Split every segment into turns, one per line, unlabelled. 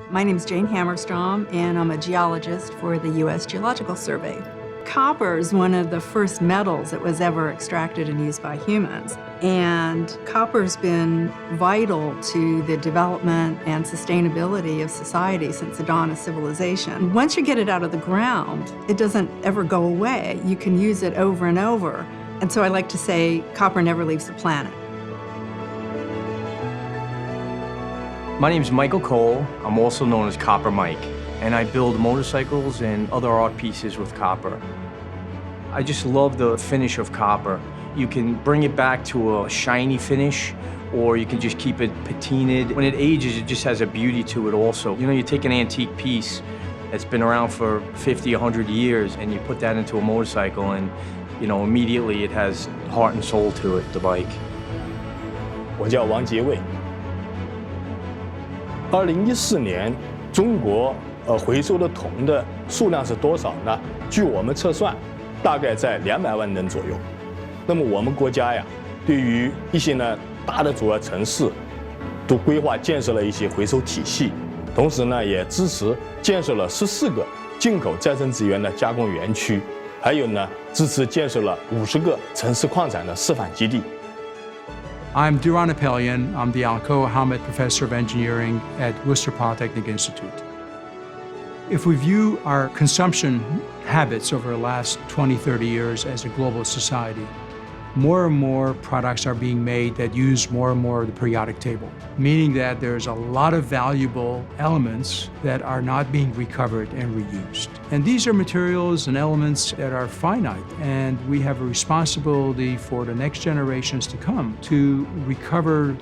My name is Jane Hammerstrom, and I'm a geologist for the U.S. Geological Survey. Copper is one of the first metals that was ever extracted and used by humans. And copper's been vital to the development and sustainability of society since the dawn of civilization. Once you get it out of the ground, it doesn't ever go away. You can use it over and over. And so I like to say copper never leaves the planet.
My name is Michael Cole. I'm also known as Copper Mike, and I build motorcycles and other art pieces with copper. I just love the finish of copper. You can bring it back to a shiny finish, or you can just keep it patinaed. When it ages, it just has a beauty to it also. You know, you take an antique piece that's been around for 50, 100 years, and you put that into a motorcycle, and you know, immediately it has heart and soul to it, the bike.
我叫王杰卫。2014年，中国回收的铜的数量是多少呢？据我们测算，大概在200万吨左右。那么我们国家呀，对于一些大的主要城市，都规划建设了一些回收体系，同时也支持建设了14个进口再生资源的加工园区，还有支持建设了50个城市矿产的示范基地。
I'm Duran Apelian. I'm the Alcoa Hamid Professor of Engineering at Worcester Polytechnic Institute. If we view our consumption habits over the last 20, 30 years as a global society, more and more products are being made that use more and more of the periodic table, meaning that there's a lot of valuable elements that are not being recovered and reused. And these are materials and elements that are finite, and we have a responsibility for the next generations to come to recover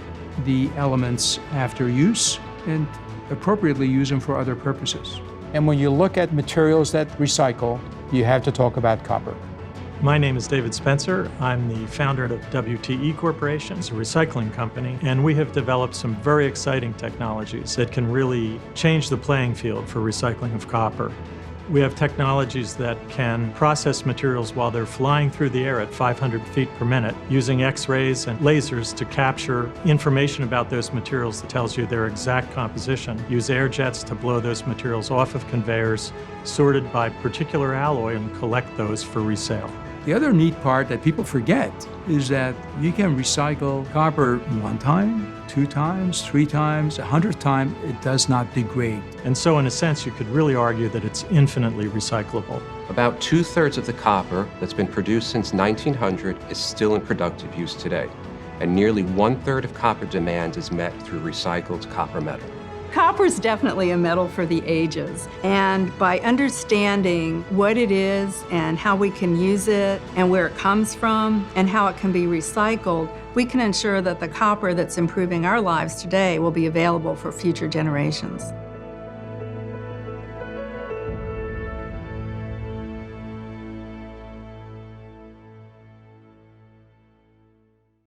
the elements after use and appropriately use them for other purposes. And when you look at materials that recycle, you have to talk about copper.
My name is David Spencer. I'm the founder of WTE Corporation, it's a recycling company, and we have developed some very exciting technologies that can really change the playing field for recycling of copper. We have technologies that can process materials while they're flying through the air at 500 feet per minute, using X-rays and lasers to capture information about those materials that tells you their exact composition. Use air jets to blow those materials off of conveyors, sorted by particular alloy, and collect those for resale.
The other neat part that people forget is that you can recycle copper 1 time, 2 times, 3 times, 100 times. It does not degrade.
And so in a sense, you could really argue that it's infinitely recyclable.
About 2/3 of the copper that's been produced since 1900 is still in productive use today. And nearly 1/3 of copper demand is met through recycled copper metal.
Copper is definitely a metal for the ages, and by understanding what it is and how we can use it and where it comes from and how it can be recycled, we can ensure that the copper that's improving our lives today will be available for future generations.